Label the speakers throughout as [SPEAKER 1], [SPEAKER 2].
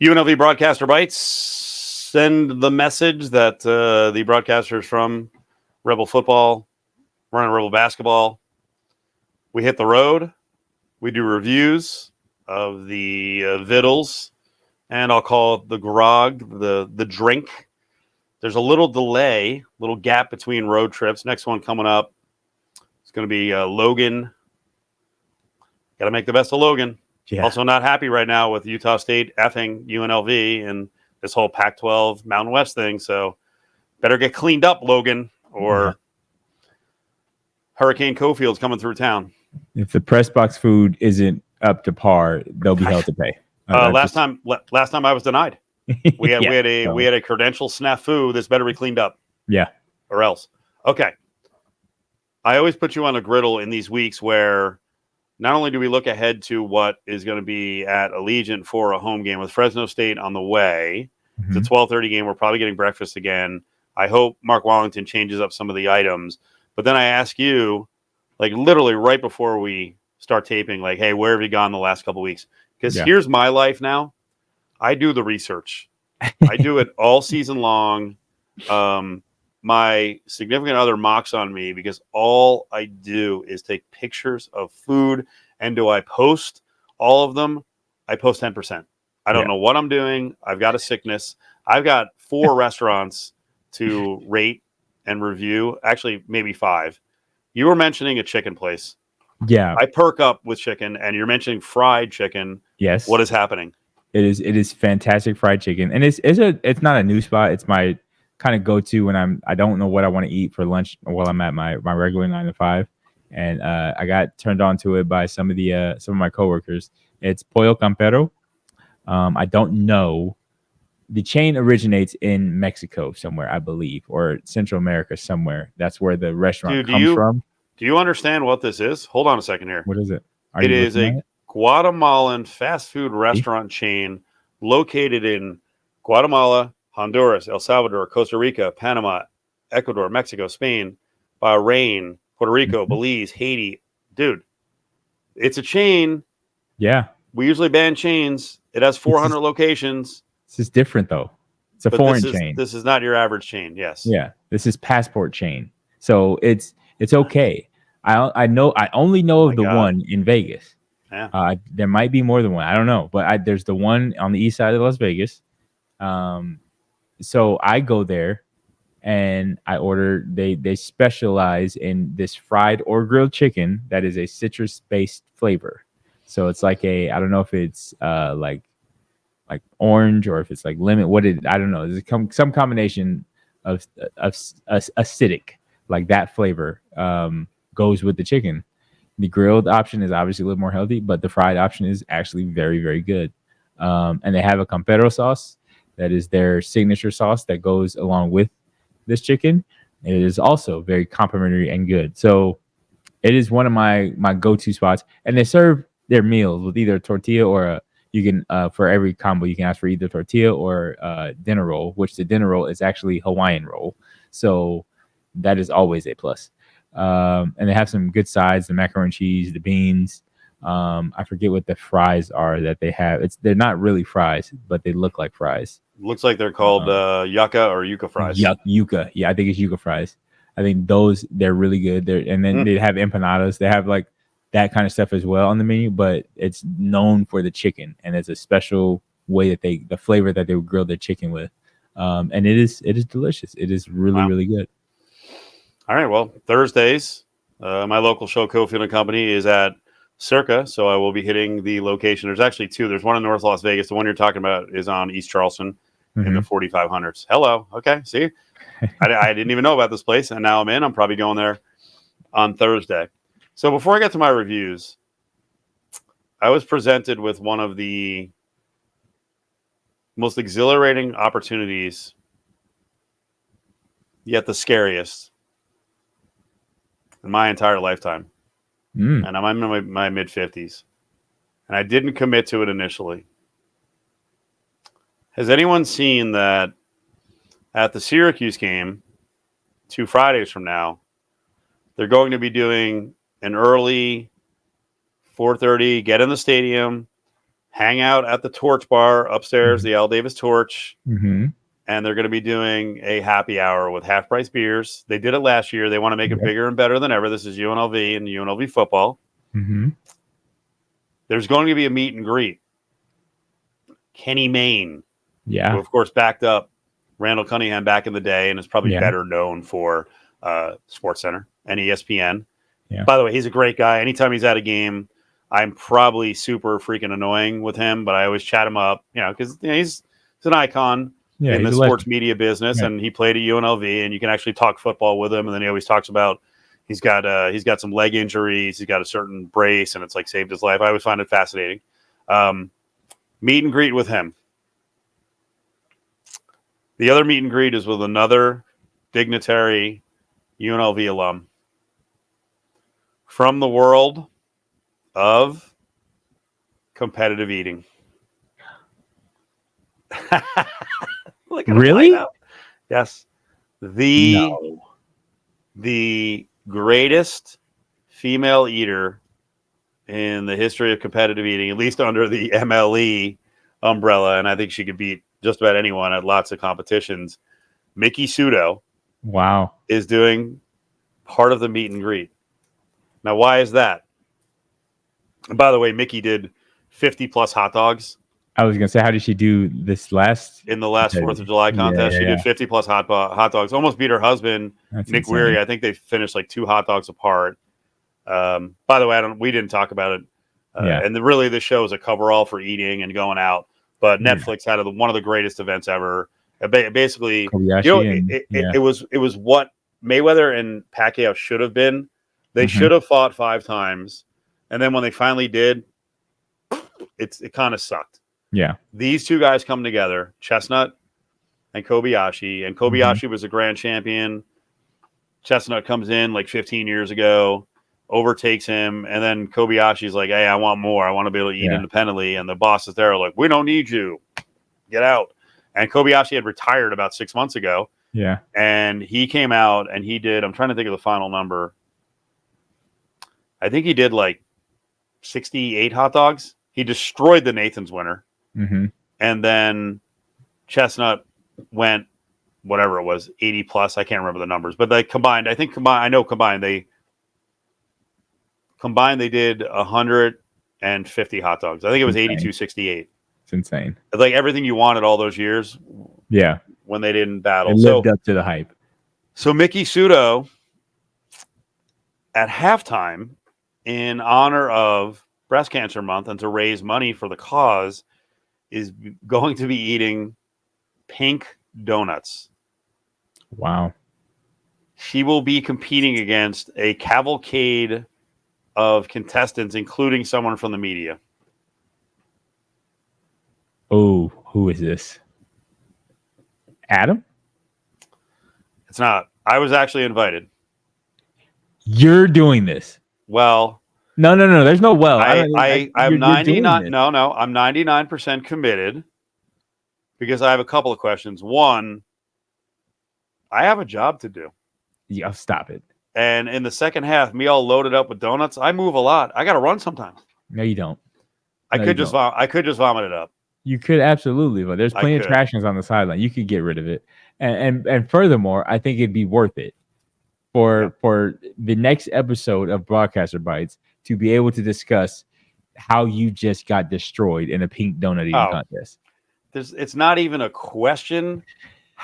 [SPEAKER 1] UNLV Broadcaster Bites send the message that the broadcasters from Rebel Football, running Rebel Basketball, we hit the road. We do reviews of the vittles, and I'll call it the grog, the drink. There's a little delay, little gap between road trips. Next one coming up, it's going to be Logan. Got to make the best of Logan.
[SPEAKER 2] Yeah.
[SPEAKER 1] Also not happy right now with Utah State effing UNLV and this whole Pac-12 Mountain West thing. So better get cleaned up, Logan, or Hurricane Cofield's coming through town.
[SPEAKER 2] If the press box food isn't up to par, they'll be held to pay.
[SPEAKER 1] Last time I was denied. We had a credential snafu. This better be cleaned up.
[SPEAKER 2] Yeah.
[SPEAKER 1] Or else. Okay. I always put you on a griddle in these weeks where not only do we look ahead to what is going to be at Allegiant for a home game with Fresno State on the way.
[SPEAKER 2] Mm-hmm.
[SPEAKER 1] It's a 12:30 game. We're probably getting breakfast again. I hope Mark Wallington changes up some of the items. But then I ask you, like literally right before we start taping, like, hey, where have you gone the last couple of weeks? Because here's my life now. I do the research. I do it all season long. My significant other mocks on me because all I do is take pictures of food. And do I post all of them? I post 10%. I don't know what I'm doing. I've got a sickness. I've got 4 restaurants to rate and review. Actually, maybe 5. You were mentioning a chicken place.
[SPEAKER 2] Yeah.
[SPEAKER 1] I perk up with chicken, and you're mentioning fried chicken.
[SPEAKER 2] Yes.
[SPEAKER 1] What is happening?
[SPEAKER 2] It is fantastic fried chicken. And it's not a new spot. It's my kind of go-to when I don't know what I want to eat for lunch while I'm at my regular 9 to 5. And I got turned on to it by some of my coworkers. It's Pollo Campero. I don't know. The chain originates in Mexico somewhere, I believe, or Central America somewhere. That's where the restaurant comes from.
[SPEAKER 1] Do you understand what this is? Hold on a second here.
[SPEAKER 2] What is it?
[SPEAKER 1] It is a Guatemalan fast food restaurant chain located in Guatemala, Honduras, El Salvador, Costa Rica, Panama, Ecuador, Mexico, Spain, Bahrain, Puerto Rico, Belize, Haiti. Dude, it's a chain.
[SPEAKER 2] Yeah.
[SPEAKER 1] We usually ban chains. It has 400 locations.
[SPEAKER 2] This is different, though. It's a foreign chain.
[SPEAKER 1] This is not your average chain. Yes.
[SPEAKER 2] Yeah. This is passport chain. So it's okay. I only know of the one in Vegas.
[SPEAKER 1] Yeah.
[SPEAKER 2] There might be more than one. I don't know. But there's the one on the east side of Las Vegas. So I go there and I order. They specialize in this fried or grilled chicken that is a citrus-based flavor. So it's like I don't know if it's like orange or if it's like lemon. I don't know. There's some combination of acidic, like that flavor goes with the chicken. The grilled option is obviously a little more healthy, but the fried option is actually very, very good. And they have a Campero sauce that is their signature sauce that goes along with this chicken. It is also very complimentary and good. So it is one of my go-to spots. And they serve their meals with either a tortilla or you can for every combo you can ask for either tortilla or dinner roll, which the dinner roll is actually Hawaiian roll. So that is always a plus. And they have some good sides, the macaroni and cheese, the beans. I forget what the fries are that they have. They're not really fries, but they look like fries.
[SPEAKER 1] Looks like they're called yucca or yuca fries.
[SPEAKER 2] Yucca. Yeah, I think it's yucca fries. I think they're really good. And then they have empanadas. They have like that kind of stuff as well on the menu, but it's known for the chicken, and it's a special way that the flavor that they would grill their chicken with. And it is delicious. It is really, really good.
[SPEAKER 1] All right. Well, Thursdays, my local show, Cofield and Company, is at Circa, so I will be hitting the location. There's actually 2. There's one in North Las Vegas. The one you're talking about is on East Charleston in the 4500s. Hello. Okay. See, I didn't even know about this place, and now I'm in. I'm probably going there on Thursday. So before I get to my reviews, I was presented with one of the most exhilarating opportunities, yet the scariest in my entire lifetime. And I'm in my mid-50s. And I didn't commit to it initially. Has anyone seen that at the Syracuse game, 2 Fridays from now, they're going to be doing an early 4:30, get in the stadium, hang out at the Torch Bar upstairs,
[SPEAKER 2] Mhm.
[SPEAKER 1] the Al Davis Torch,
[SPEAKER 2] Mm-hmm.
[SPEAKER 1] and they're going to be doing a happy hour with half price beers. They did it last year. They want to make it
[SPEAKER 2] Yep.
[SPEAKER 1] bigger and better than ever. This is UNLV and UNLV football.
[SPEAKER 2] Mm-hmm.
[SPEAKER 1] There's going to be a meet and greet. Kenny Mayne,
[SPEAKER 2] Yeah.
[SPEAKER 1] who of course backed up Randall Cunningham back in the day and is probably
[SPEAKER 2] Yeah.
[SPEAKER 1] better known for SportsCenter and ESPN.
[SPEAKER 2] Yeah.
[SPEAKER 1] By the way, he's a great guy. Anytime he's at a game, I'm probably super freaking annoying with him, but I always chat him up, because he's an icon
[SPEAKER 2] Yeah,
[SPEAKER 1] in the
[SPEAKER 2] he's a
[SPEAKER 1] sports
[SPEAKER 2] legend.
[SPEAKER 1] media business,
[SPEAKER 2] Yeah.
[SPEAKER 1] and he played at UNLV, and you can actually talk football with him. And then he always talks about he's got some leg injuries, he's got a certain brace, and it's like saved his life. I always find it fascinating. Meet and greet with him. The other meet and greet is with another dignitary UNLV alum from the world of competitive eating.
[SPEAKER 2] Really?
[SPEAKER 1] Right, yes. The greatest female eater in the history of competitive eating, at least under the MLE umbrella, and I think she could beat just about anyone at lots of competitions. Mickey Sudo
[SPEAKER 2] Wow.
[SPEAKER 1] is doing part of the meet and greet. Now, why is that? And by the way, Mickey did 50 plus hot dogs
[SPEAKER 2] I was gonna say, how did she do this last?
[SPEAKER 1] in the last 4th of July contest. She did 50 plus hot dogs, almost beat her husband,
[SPEAKER 2] That's
[SPEAKER 1] Nick
[SPEAKER 2] insane.
[SPEAKER 1] Weary. I think they finished like 2 hot dogs apart. By the way, we didn't talk about it. And really, this show is a coverall for eating and going out. But Netflix had one of the greatest events ever. Basically, it was what Mayweather and Pacquiao should have been. They should have fought 5 times, and then when they finally did, it kind of sucked.
[SPEAKER 2] Yeah.
[SPEAKER 1] These two guys come together, Chestnut and Kobayashi, and Kobayashi was a grand champion. Chestnut comes in like 15 years ago, overtakes him, and then Kobayashi's like, hey, I want more. I want to be able to eat independently. And the bosses there are like, we don't need you. Get out. And Kobayashi had retired about 6 months ago.
[SPEAKER 2] Yeah.
[SPEAKER 1] And he came out and he did, I'm trying to think of the final number. I think he did like 68 hot dogs. He destroyed the Nathan's winner.
[SPEAKER 2] Mm-hmm.
[SPEAKER 1] And then Chestnut went, whatever it was, 80 plus. I can't remember the numbers, but they combined, they did 150 hot dogs. I think it was 82-68.
[SPEAKER 2] It's insane.
[SPEAKER 1] It's like everything you wanted all those years.
[SPEAKER 2] Yeah.
[SPEAKER 1] When they didn't battle.
[SPEAKER 2] It lived up to the hype.
[SPEAKER 1] So Mickey Sudo at halftime, in honor of Breast Cancer Month and to raise money for the cause, is going to be eating pink donuts.
[SPEAKER 2] Wow.
[SPEAKER 1] She will be competing against a cavalcade of contestants, including someone from the media.
[SPEAKER 2] Oh, who is this? Adam?
[SPEAKER 1] It's not. I was actually invited.
[SPEAKER 2] You're doing this.
[SPEAKER 1] Well,
[SPEAKER 2] no. There's no well.
[SPEAKER 1] I'm 99. No, I'm 99% committed because I have a couple of questions. One, I have a job to do.
[SPEAKER 2] Yeah, stop it.
[SPEAKER 1] And in the second half, me all loaded up with donuts. I move a lot. I got to run sometimes.
[SPEAKER 2] No, you don't.
[SPEAKER 1] I could just vomit it up.
[SPEAKER 2] You could absolutely, but there's plenty of trash cans on the sideline. You could get rid of it, and furthermore, I think it'd be worth it for the next episode of Broadcaster Bites to be able to discuss how you just got destroyed in a pink donut eating contest.
[SPEAKER 1] It's not even a question.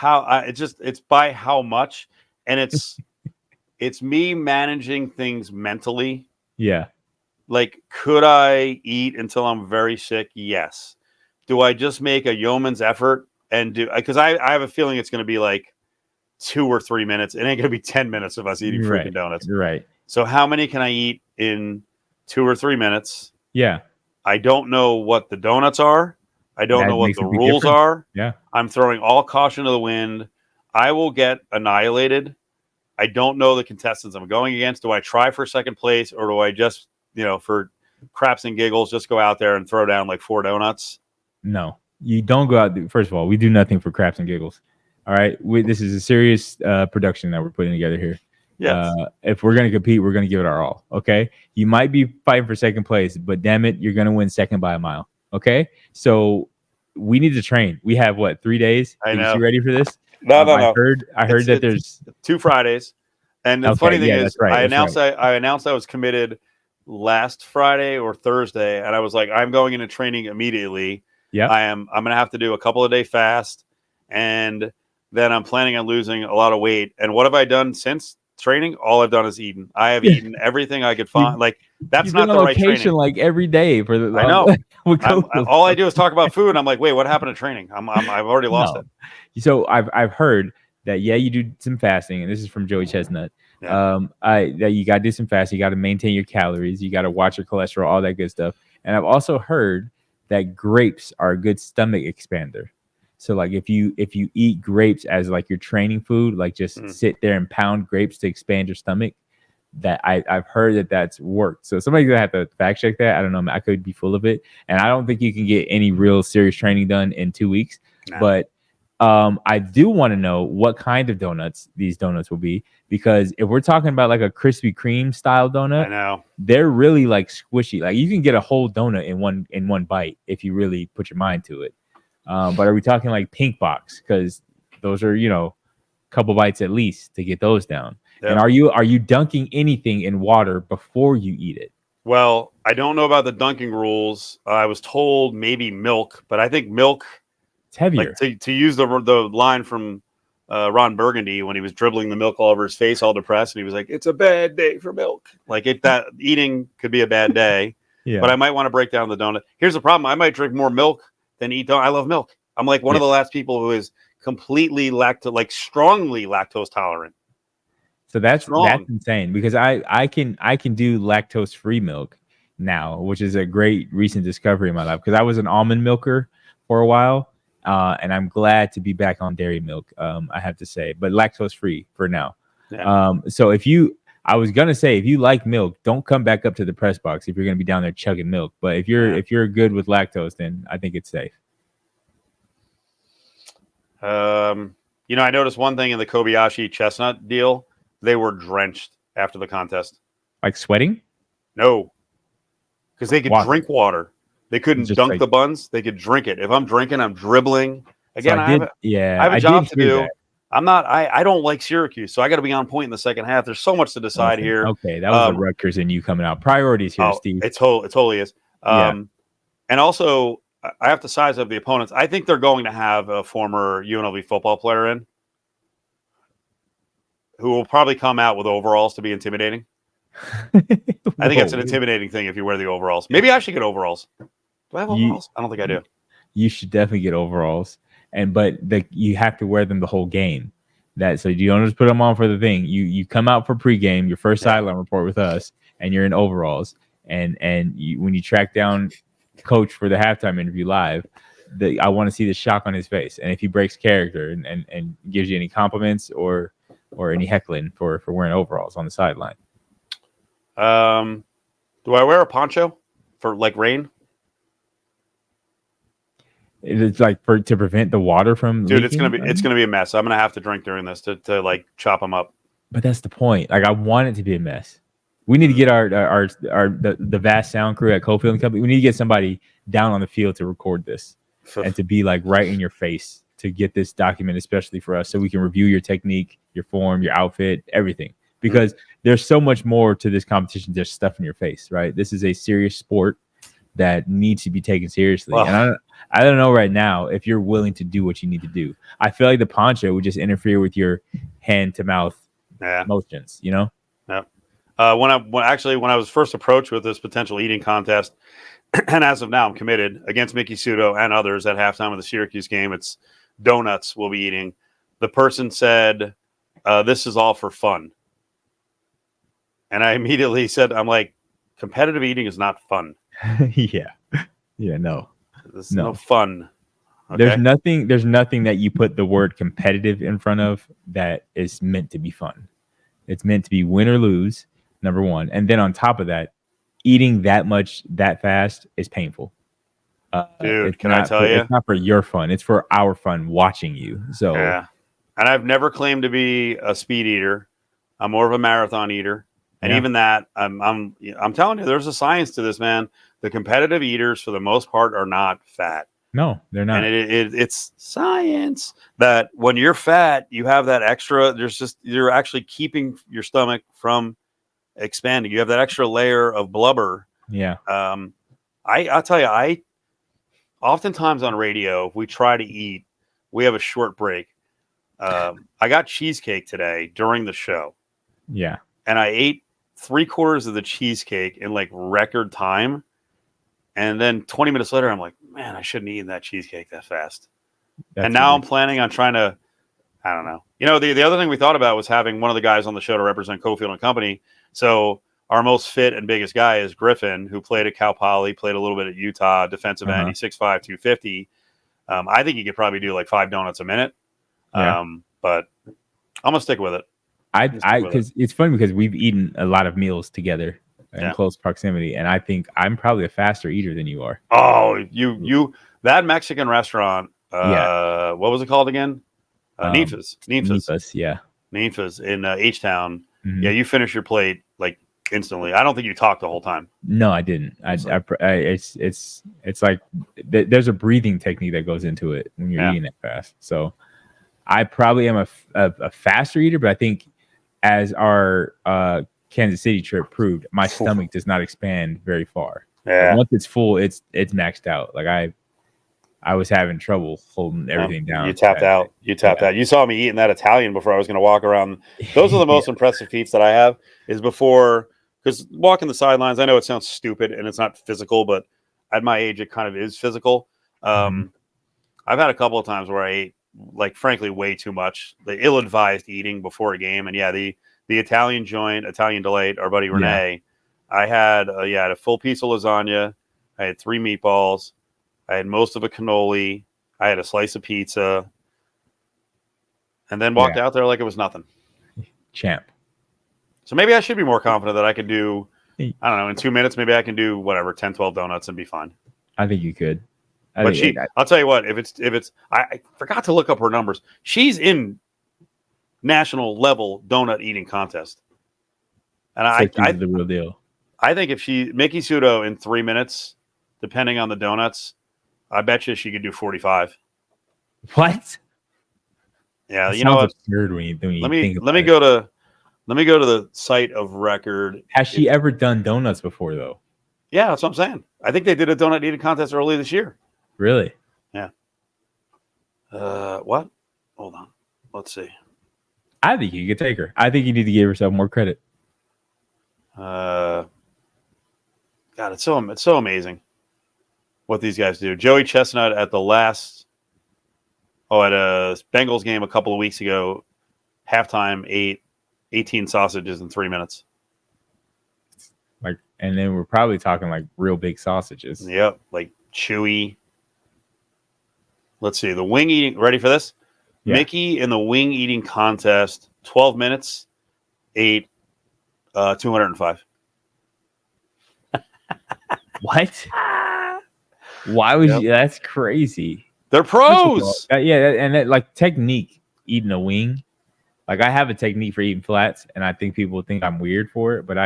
[SPEAKER 1] It's by how much, and it's me managing things mentally.
[SPEAKER 2] Yeah.
[SPEAKER 1] Like, could I eat until I'm very sick? Yes. Do I just make a yeoman's effort and do, because I have a feeling it's going to be like 2 or 3 minutes. It ain't going to be 10 minutes of us eating freaking donuts.
[SPEAKER 2] Right.
[SPEAKER 1] So how many can I eat in 2 or 3 minutes?
[SPEAKER 2] Yeah.
[SPEAKER 1] I don't know what the donuts are. I don't know what the rules are.
[SPEAKER 2] Yeah.
[SPEAKER 1] I'm throwing all caution to the wind. I will get annihilated. I don't know the contestants I'm going against. Do I try for second place, or do I just, for craps and giggles, just go out there and throw down like 4 donuts?
[SPEAKER 2] No, you don't go out. First of all, we do nothing for craps and giggles. All right. This is a serious production that we're putting together here.
[SPEAKER 1] Yes.
[SPEAKER 2] If we're going to compete, we're going to give it our all. Okay. You might be fighting for second place, but damn it, you're going to win second by a mile. Okay, so we need to train. We have what, 3 days
[SPEAKER 1] I
[SPEAKER 2] to get you
[SPEAKER 1] know.
[SPEAKER 2] ready for this.
[SPEAKER 1] No, no,
[SPEAKER 2] I
[SPEAKER 1] no.
[SPEAKER 2] heard that
[SPEAKER 1] It's
[SPEAKER 2] there's
[SPEAKER 1] 2 Fridays, and the
[SPEAKER 2] okay.
[SPEAKER 1] funny thing
[SPEAKER 2] Yeah, that's
[SPEAKER 1] is,
[SPEAKER 2] right. That's right.
[SPEAKER 1] I announced I was committed last Friday or Thursday, and I was like, I'm going into training immediately.
[SPEAKER 2] Yep.
[SPEAKER 1] I'm going to have to do a couple of day fast, and then I'm planning on losing a lot of weight. And what have I done since training? All I've done is eaten. I have eaten everything I could
[SPEAKER 2] You
[SPEAKER 1] find. Like that's
[SPEAKER 2] you've been
[SPEAKER 1] not
[SPEAKER 2] on
[SPEAKER 1] the right
[SPEAKER 2] location
[SPEAKER 1] training.
[SPEAKER 2] like every day for the
[SPEAKER 1] I know.
[SPEAKER 2] with Cofield
[SPEAKER 1] All I
[SPEAKER 2] stuff.
[SPEAKER 1] do is talk about food. And I'm like, wait, what happened to training? I've already lost
[SPEAKER 2] No.
[SPEAKER 1] it.
[SPEAKER 2] So I've heard that you do some fasting, and this is from Joey Chestnut.
[SPEAKER 1] Yeah.
[SPEAKER 2] That you gotta do some fasting, you gotta maintain your calories, you gotta watch your cholesterol, all that good stuff. And I've also heard that grapes are a good stomach expander. So like if you eat grapes as like your training food, like just
[SPEAKER 1] Mm.
[SPEAKER 2] sit there and pound grapes to expand your stomach, that I've heard that that's worked. So somebody's gonna have to fact check that. I don't know. I could be full of it, and I don't think you can get any real serious training done in 2 weeks.
[SPEAKER 1] Nah.
[SPEAKER 2] But I do want to know what kind of donuts these donuts will be, because if we're talking about like a Krispy Kreme style
[SPEAKER 1] I
[SPEAKER 2] donut,
[SPEAKER 1] know.
[SPEAKER 2] they're really like squishy. Like you can get a whole donut in one bite if you really put your mind to it. But are we talking like pink box? Because those are, a couple bites at least to get those down.
[SPEAKER 1] Yep.
[SPEAKER 2] And are you dunking anything in water before you eat it?
[SPEAKER 1] Well, I don't know about the dunking rules. I was told maybe milk, but I think milk,
[SPEAKER 2] It's heavier.
[SPEAKER 1] like to use the line from Ron Burgundy when he was dribbling the milk all over his face, all depressed, and he was like, "It's a bad day for milk." Like that eating could be a bad day.
[SPEAKER 2] Yeah.
[SPEAKER 1] But I might want to break down the donut. Here's the problem: I might drink more milk than eat donut. I love milk. I'm like one of the last people who is completely strongly lactose tolerant.
[SPEAKER 2] So that's
[SPEAKER 1] Strong.
[SPEAKER 2] insane, because I can do lactose free milk now, which is a great recent discovery in my life, because I was an almond milker for a while, and I'm glad to be back on dairy milk. I have to say, but lactose free for now.
[SPEAKER 1] Yeah.
[SPEAKER 2] So I was gonna say, if you like milk, don't come back up to the press box if you're gonna be down there chugging milk. But if you're good with lactose, then I think it's safe.
[SPEAKER 1] I noticed one thing in the Kobayashi chestnut deal. They were drenched after the contest.
[SPEAKER 2] Like sweating?
[SPEAKER 1] No, because they could drink water. They couldn't
[SPEAKER 2] Just
[SPEAKER 1] dunk
[SPEAKER 2] like-
[SPEAKER 1] the buns. They could drink it. If I'm drinking, I'm dribbling. Again,
[SPEAKER 2] So
[SPEAKER 1] I have a job to do.
[SPEAKER 2] that.
[SPEAKER 1] I'm not. I don't like Syracuse, so I got to be on point in the second half. There's so much to decide here.
[SPEAKER 2] Okay, that was the Rutgers in you coming out. Priorities here, Steve.
[SPEAKER 1] It totally is.
[SPEAKER 2] Yeah.
[SPEAKER 1] And also, I have to size up the opponents. I think they're going to have a former UNLV football player in, who will probably come out with overalls to be intimidating. I think it's an intimidating thing if you wear the overalls. Maybe I should get overalls. Do I have overalls? I don't think I do.
[SPEAKER 2] You should definitely get overalls, but you have to wear them the whole game. So you don't just put them on for the thing. You come out for pregame, your first sideline report with us, and you're in overalls. And when you track down coach for the halftime interview live, I want to see the shock on his face, and if he breaks character and gives you any compliments or any heckling for wearing overalls on the sideline.
[SPEAKER 1] Do I wear a poncho for like rain?
[SPEAKER 2] It's like to prevent the water from
[SPEAKER 1] Dude,
[SPEAKER 2] leaking?
[SPEAKER 1] it's gonna be a mess. I'm gonna have to drink during this to like chop them up.
[SPEAKER 2] But that's the point. Like, I want it to be a mess. We need to get the vast sound crew at Cofield and Company. We need to get somebody down on the field to record this and to be like right in your face to get this document, especially for us, so we can review your technique, your form, your outfit, everything. Because there's so much more to this competition, just stuff in your face, right? This is a serious sport that needs to be taken seriously.
[SPEAKER 1] Well,
[SPEAKER 2] and I don't know right now if you're willing to do what you need to do. I feel like the poncho would just interfere with your hand to mouth motions,
[SPEAKER 1] Yeah. When I was first approached with this potential eating contest, and as of now, I'm committed against Mickey Sudo and others at halftime of the Syracuse game. It's donuts we'll be eating. The person said, "This is all for fun," and I immediately said, "I'm like, competitive eating is not fun."
[SPEAKER 2] No.
[SPEAKER 1] There's no fun.
[SPEAKER 2] Okay? There's nothing that you put the word competitive in front of that is meant to be fun. It's meant to be win or lose, number one. And then on top of that, eating that much that fast is painful.
[SPEAKER 1] Dude, can I tell you?
[SPEAKER 2] It's not for your fun. It's for our fun watching you. So
[SPEAKER 1] yeah. And I've never claimed to be a speed eater. I'm more of a marathon eater. And even that, I'm telling you, there's a science to this, man. The competitive eaters, for the most part, are not fat.
[SPEAKER 2] No, they're not.
[SPEAKER 1] And it's science that when you're fat, you have that extra. You're actually keeping your stomach from expanding. You have that extra layer of blubber.
[SPEAKER 2] Yeah.
[SPEAKER 1] I'll tell you, I oftentimes on radio, if we try to eat, we have a short break. I got cheesecake today during the show.
[SPEAKER 2] Yeah.
[SPEAKER 1] And I ate 3/4 of the cheesecake in like record time. And then 20 minutes later, I'm like, man, I shouldn't have eaten that cheesecake that fast. And now I'm planning on trying to, I don't know. The other thing we thought about was having one of the guys on the show to represent Cofield and Company. So our most fit and biggest guy is Griffin, who played at Cal Poly, played a little bit at Utah, defensive end. He's 6'5", 250. I think he could probably do like 5 donuts a minute.
[SPEAKER 2] Yeah.
[SPEAKER 1] But I'm gonna stick with it.
[SPEAKER 2] Because it's funny because we've eaten a lot of meals together in close proximity, and I think I'm probably a faster eater than you are.
[SPEAKER 1] Oh, you that Mexican restaurant. What was it called again? Ninfa's.
[SPEAKER 2] Yeah.
[SPEAKER 1] Ninfa's in H-Town.
[SPEAKER 2] Mm-hmm.
[SPEAKER 1] Yeah, you finish your plate like instantly. I don't think you talked the whole time.
[SPEAKER 2] No, I didn't. It's like there's a breathing technique that goes into it when you're eating it fast. So I probably am a faster eater, but I think as our Kansas City trip proved, my stomach does not expand very far.
[SPEAKER 1] Yeah.
[SPEAKER 2] Like once it's full, it's maxed out. Like I was having trouble holding everything down.
[SPEAKER 1] You tapped out. You saw me eating that Italian before I was going to walk around. Those are the most impressive feats that I have is before, because walking the sidelines, I know it sounds stupid and it's not physical, but at my age, it kind of is physical. I've had a couple of times where I ate, like, frankly, way too much. The ill-advised eating before a game. And the Italian joint, Italian Delight, our buddy Renee, I had a full piece of lasagna. I had 3 meatballs. I had most of a cannoli. I had a slice of pizza. And then walked out there like it was nothing.
[SPEAKER 2] Champ.
[SPEAKER 1] So maybe I should be more confident that I could do, I don't know, in 2 minutes, maybe I can do whatever, 10, 12 donuts and be fine.
[SPEAKER 2] I think you could.
[SPEAKER 1] I'll tell you what, if it's, I forgot to look up her numbers. She's in national level donut eating contest. And I
[SPEAKER 2] the real deal.
[SPEAKER 1] I think if Mickey Sudo in 3 minutes, depending on the donuts, I bet you she could do 45.
[SPEAKER 2] What?
[SPEAKER 1] Yeah,
[SPEAKER 2] you know what? Absurd when you think about
[SPEAKER 1] let me go to the site of record.
[SPEAKER 2] Has she ever done donuts before though?
[SPEAKER 1] Yeah, that's what I'm saying. I think they did a donut eating contest early this year.
[SPEAKER 2] Really?
[SPEAKER 1] Yeah. What? Hold on. Let's see.
[SPEAKER 2] I think you could take her. I think you need to give yourself more credit.
[SPEAKER 1] God, it's so amazing what these guys do. Joey Chestnut at the at a Bengals game a couple of weeks ago, halftime, ate 18 sausages in 3 minutes.
[SPEAKER 2] And then we're probably talking like real big sausages.
[SPEAKER 1] Yep, like chewy. Let's see, the wing eating. Ready for this? Yeah. Mickey in the wing eating contest, 12 minutes, ate 205.
[SPEAKER 2] What? Why would you? That's crazy.
[SPEAKER 1] They're pros.
[SPEAKER 2] And that, like, technique eating a wing. Like, I have a technique for eating flats, and I think people think I'm weird for it, but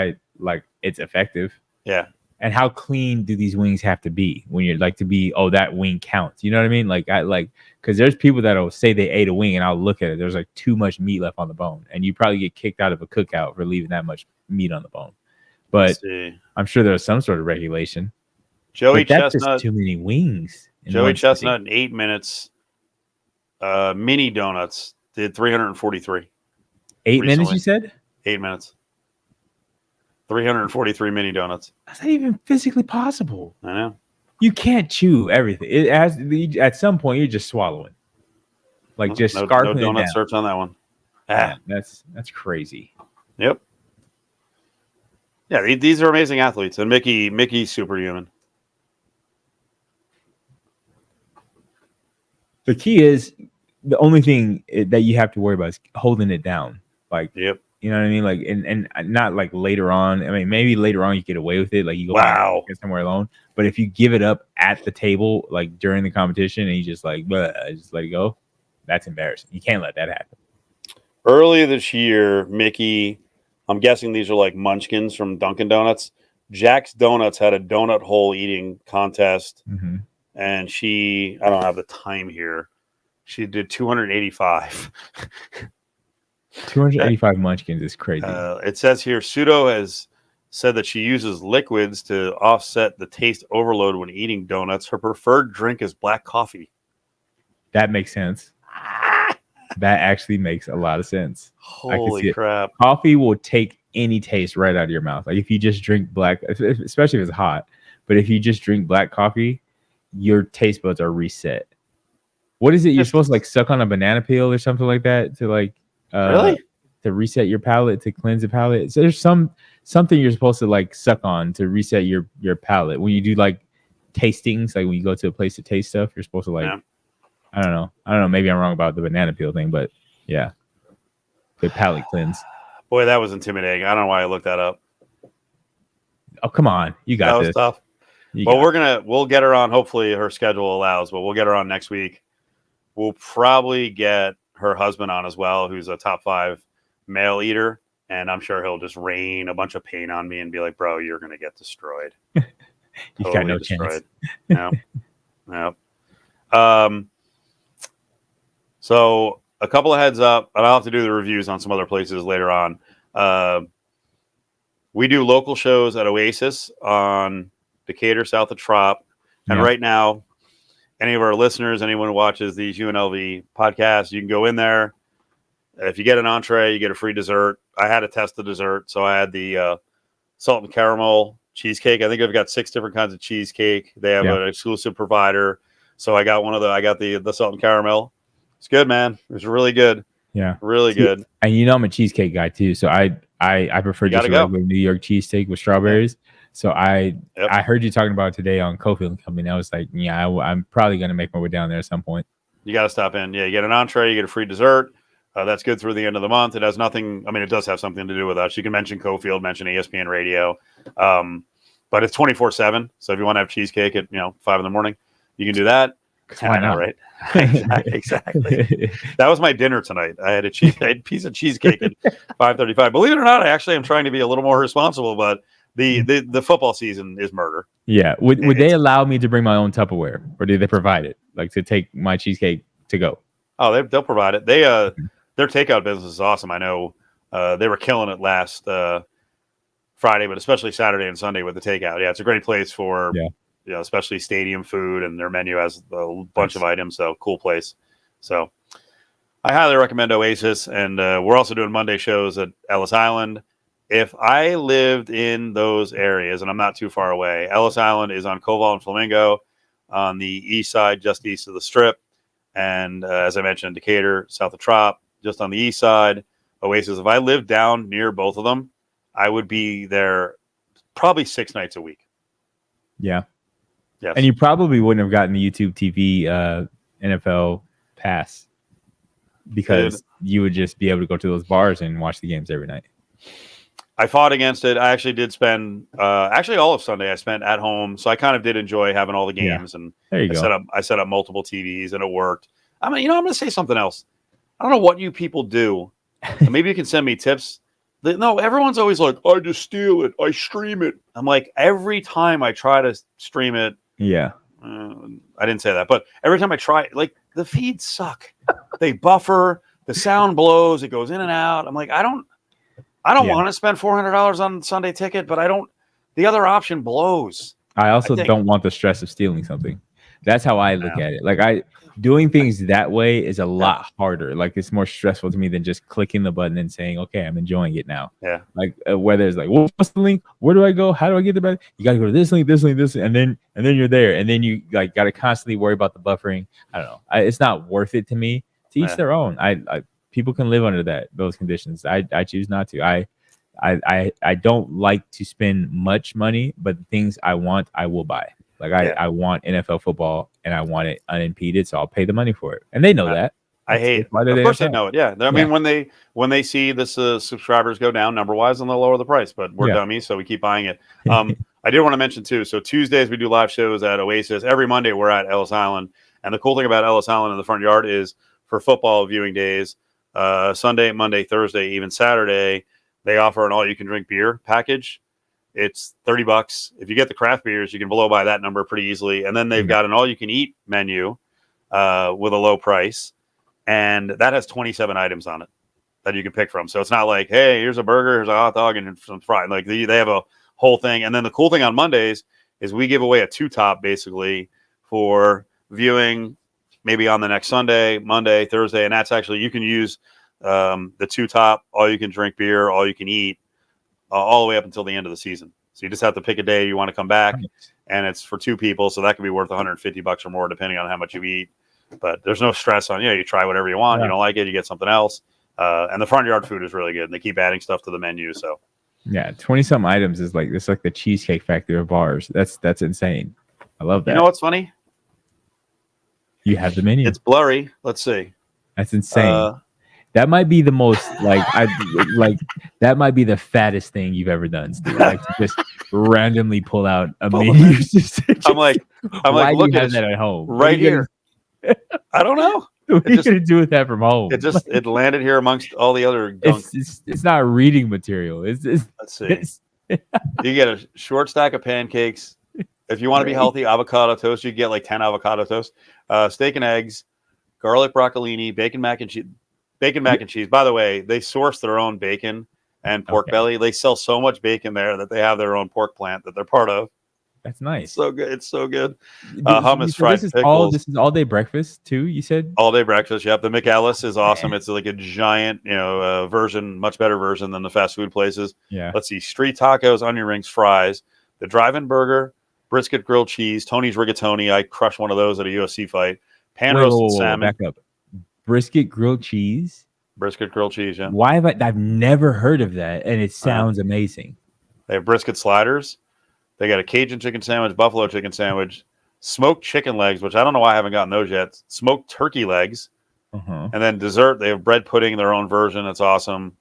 [SPEAKER 2] it's effective.
[SPEAKER 1] Yeah.
[SPEAKER 2] And how clean do these wings have to be when you're like to be? Oh, that wing counts. You know what I mean? Because there's people that'll say they ate a wing, and I'll look at it. There's like too much meat left on the bone, and you probably get kicked out of a cookout for leaving that much meat on the bone. But I'm sure there's some sort of regulation.
[SPEAKER 1] Joey Chestnut,
[SPEAKER 2] that's just too many wings.
[SPEAKER 1] Joey Chestnut in 8 minutes. Mini donuts did 343.
[SPEAKER 2] 8 minutes, you said?
[SPEAKER 1] 8 minutes. 343 mini donuts.
[SPEAKER 2] That's not even physically possible.
[SPEAKER 1] I know.
[SPEAKER 2] You can't chew everything. It has at some point you're just swallowing. Like just scarfing
[SPEAKER 1] no donut
[SPEAKER 2] down.
[SPEAKER 1] search on that one.
[SPEAKER 2] Yeah, that's crazy.
[SPEAKER 1] Yep. Yeah, these are amazing athletes, and Mickey's superhuman.
[SPEAKER 2] The key is the only thing that you have to worry about is holding it down. Like,
[SPEAKER 1] yep.
[SPEAKER 2] You know what I mean? Like, and not like later on. I mean, maybe later on you get away with it. Like, you go get somewhere alone. But if you give it up at the table, like during the competition, and you just like, just let it go, that's embarrassing. You can't let that happen.
[SPEAKER 1] Earlier this year, Mickey I'm guessing these are like munchkins from Dunkin' Donuts. Jack's Donuts had a donut hole eating contest,
[SPEAKER 2] Mm-hmm.
[SPEAKER 1] and I don't have the time here. She did 285.
[SPEAKER 2] 285 munchkins is crazy.
[SPEAKER 1] It says here, Pseudo has said that she uses liquids to offset the taste overload when eating donuts. Her preferred drink is black coffee.
[SPEAKER 2] That makes sense. That actually makes a lot of sense. I can
[SPEAKER 1] Holy
[SPEAKER 2] see it.
[SPEAKER 1] crap.
[SPEAKER 2] Coffee will take any taste right out of your mouth. Like if you just drink black, especially if it's hot, but if you just drink black coffee, your taste buds are reset. What is it? You're supposed to like suck on a banana peel or something like that to like
[SPEAKER 1] Really?
[SPEAKER 2] to reset your palate, to cleanse the palate. So there's something you're supposed to like suck on to reset your palate. When you do like tastings, like when you go to a place to taste stuff, you're supposed to like I don't know. Maybe I'm wrong about the banana peel thing, but yeah, the palate cleanse.
[SPEAKER 1] Boy, that was intimidating. I don't know why I looked that up.
[SPEAKER 2] Oh, come on. You got
[SPEAKER 1] That
[SPEAKER 2] this.
[SPEAKER 1] was tough. We'll get her on. Hopefully her schedule allows, but we'll get her on next week. We'll probably get her husband on as well, who's a top 5 male eater. And I'm sure he'll just rain a bunch of pain on me and be like, bro, you're going to get destroyed.
[SPEAKER 2] You
[SPEAKER 1] totally
[SPEAKER 2] got no
[SPEAKER 1] destroyed.
[SPEAKER 2] chance.
[SPEAKER 1] No. So a couple of heads up, and I'll have to do the reviews on some other places later on. We do local shows at Oasis on Decatur, south of Trop. And right now, any of our listeners, anyone who watches these UNLV podcasts, you can go in there. If you get an entree, you get a free dessert. I had to test the dessert. So I had the salt and caramel cheesecake. I think I've got 6 different kinds of cheesecake. They have an exclusive provider. So I got the salt and caramel. It's good, man. It was really good.
[SPEAKER 2] Yeah.
[SPEAKER 1] Really good.
[SPEAKER 2] And you know I'm a cheesecake guy too. So I prefer just a regular New York cheesesteak with strawberries. Yeah. So I heard you talking about it today on Cofield and Company. I was like, yeah, I'm probably gonna make my way down there at some point.
[SPEAKER 1] You got to stop in. Yeah, you get an entree, you get a free dessert. That's good through the end of the month. It has nothing. I mean, it does have something to do with us. You can mention Cofield, mention ESPN Radio, but it's 24/7. So if you want to have cheesecake at 5 in the morning, you can do that.
[SPEAKER 2] Why not?
[SPEAKER 1] Right? Exactly. That was my dinner tonight. I had a piece of cheesecake at 5:35. Believe it or not, I actually am trying to be a little more responsible, but the football season is murder.
[SPEAKER 2] Yeah. Would they allow me to bring my own Tupperware, or do they provide it, like to take my cheesecake to go?
[SPEAKER 1] Oh, they'll provide it. Their takeout business is awesome. I know they were killing it last Friday, but especially Saturday and Sunday with the takeout. Yeah, it's a great place for especially stadium food, and their menu has a bunch of items. So cool place. So I highly recommend Oasis, and we're also doing Monday shows at Ellis Island. If I lived in those areas, and I'm not too far away, Ellis Island is on Koval and Flamingo on the east side, just east of the Strip. And as I mentioned, Decatur, south of Trop, just on the east side. Oasis. If I lived down near both of them, I would be there probably 6 nights a week.
[SPEAKER 2] Yeah.
[SPEAKER 1] Yes.
[SPEAKER 2] And you probably wouldn't have gotten the YouTube TV NFL pass because you would just be able to go to those bars and watch the games every night.
[SPEAKER 1] I fought against it. I actually did spend all of Sunday I spent at home, so I kind of did enjoy having all the games. And
[SPEAKER 2] there you go.
[SPEAKER 1] I set up multiple TVs, and it worked. I mean, I'm going to say something else. I don't know what you people do. Maybe you can send me tips. No, everyone's always like, I just steal it. I stream it. I'm like, every time I try to stream it.
[SPEAKER 2] Yeah.
[SPEAKER 1] I didn't say that, but every time I try, like, the feeds suck. They buffer. The sound blows. It goes in and out. I'm like, I don't want to spend $400 on Sunday ticket, but the other option blows.
[SPEAKER 2] I also don't want the stress of stealing something. That's how I look at it. Like doing things that way is a lot harder. Like it's more stressful to me than just clicking the button and saying, okay, I'm enjoying it now.
[SPEAKER 1] Yeah.
[SPEAKER 2] Like whether it's like, what's the link? Where do I go? How do I get the button? You got to go to this link, and then you're there. And then you like got to constantly worry about the buffering. I don't know. It's not worth it to me. To each their own. People can live under those conditions. I choose not to. I don't like to spend much money, but the things I want, I will buy. Like I want NFL football and I want it unimpeded, so I'll pay the money for it. And they know that.
[SPEAKER 1] I hate. Of course they know it. Yeah. I mean, when they see the subscribers go down number wise, then they'll lower the price. But we're dummies, so we keep buying it. I did want to mention too. So Tuesdays we do live shows at Oasis. Every Monday we're at Ellis Island, and the cool thing about Ellis Island in the front yard is for football viewing days, Sunday, Monday, Thursday, even Saturday. They offer an all-you-can-drink beer package. It's $30. If you get the craft beers, you can blow by that number pretty easily. And then they've got an all-you-can-eat menu with a low price, and that has 27 items on it that you can pick from. So it's not like, hey, here's a burger, here's a hot dog, and some fries. Like they have a whole thing. And then the cool thing on Mondays is we give away a 2-top basically for viewing maybe on the next Sunday, Monday, Thursday, and that's actually you can use the 2-top, all-you-can-drink beer, all-you-can-eat, all the way up until the end of the season. So you just have to pick a day you want to come back, and it's for 2 people, so that could be worth $150 or more depending on how much you eat. But there's no stress on you try whatever you want. You don't like it, you get something else. And the front yard food is really good, and they keep adding stuff to the menu. So
[SPEAKER 2] 20-something items is like it's like the Cheesecake Factory of bars. That's insane. I love that.
[SPEAKER 1] You know what's funny?
[SPEAKER 2] You have the menu.
[SPEAKER 1] It's blurry. Let's see.
[SPEAKER 2] That's insane. That might be the most that might be the fattest thing you've ever done, Steve. Like to just randomly pull out a menu.
[SPEAKER 1] I'm like, look at
[SPEAKER 2] that at home
[SPEAKER 1] right here. I don't know.
[SPEAKER 2] What are you gonna do with that from home?
[SPEAKER 1] It landed here amongst all the other gunk.
[SPEAKER 2] It's not reading material. Let's
[SPEAKER 1] see. You get a short stack of pancakes. If you want to be healthy, avocado toast. You get like 10 avocado toast, steak and eggs, garlic broccolini, bacon mac and cheese. Bacon mac and cheese. By the way, they source their own bacon and pork belly. They sell so much bacon there that they have their own pork plant that they're part of.
[SPEAKER 2] That's nice.
[SPEAKER 1] So good. It's so good. Hummus, fried pickles.
[SPEAKER 2] This is all day breakfast too. You said
[SPEAKER 1] all day breakfast. Yep. The McAllis is awesome. It's like a giant, version, much better version than the fast food places.
[SPEAKER 2] Yeah.
[SPEAKER 1] Let's see: street tacos, onion rings, fries, the drive-in burger, brisket grilled cheese, Tony's rigatoni. I crushed one of those at a UFC fight. Pan roasted salmon.
[SPEAKER 2] Back up. Brisket grilled cheese.
[SPEAKER 1] Brisket grilled cheese. Yeah.
[SPEAKER 2] Why have I've never heard of that, and it sounds amazing.
[SPEAKER 1] They have brisket sliders. They got a Cajun chicken sandwich, buffalo chicken sandwich, smoked chicken legs, which I don't know why I haven't gotten those yet. Smoked turkey legs. And then dessert, they have bread pudding, their own version. It's awesome.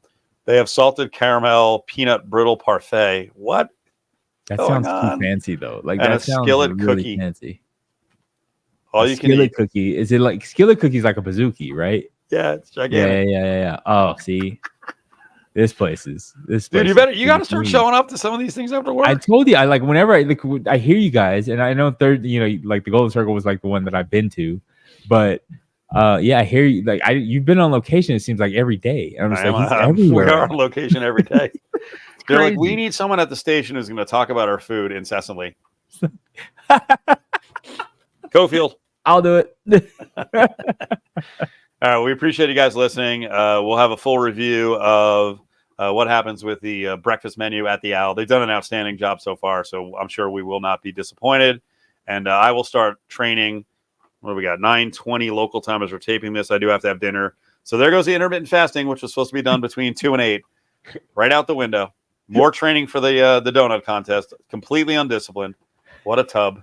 [SPEAKER 1] They have salted caramel peanut brittle parfait. What?
[SPEAKER 2] That sounds too fancy though. Like
[SPEAKER 1] and
[SPEAKER 2] that
[SPEAKER 1] a skillet
[SPEAKER 2] really
[SPEAKER 1] cookie.
[SPEAKER 2] Fancy.
[SPEAKER 1] All you can eat.
[SPEAKER 2] Skillet cookie. Is it like skillet cookies like a bazooki, right?
[SPEAKER 1] Yeah, it's gigantic.
[SPEAKER 2] Yeah. Oh, see. This place.
[SPEAKER 1] Dude, you got to start showing up to some of these things after work.
[SPEAKER 2] I told you, whenever I hear you guys, and I know like the Golden Circle was like the one that I've been to, but I hear you. Like you've been on location. It seems like every day. I'm just like he's everywhere.
[SPEAKER 1] We are on location every day. They're like, we need someone at the station who's going to talk about our food incessantly. Cofield,
[SPEAKER 2] I'll do it.
[SPEAKER 1] All right, we appreciate you guys listening. We'll have a full review of what happens with the breakfast menu at the Owl. They've done an outstanding job so far, so I'm sure we will not be disappointed. And I will start training. What do we got? 9:20 local time as we're taping this. I do have to have dinner. So there goes the intermittent fasting, which was supposed to be done between 2 and 8. Right out the window. More training for the donut contest. Completely undisciplined. What a tub.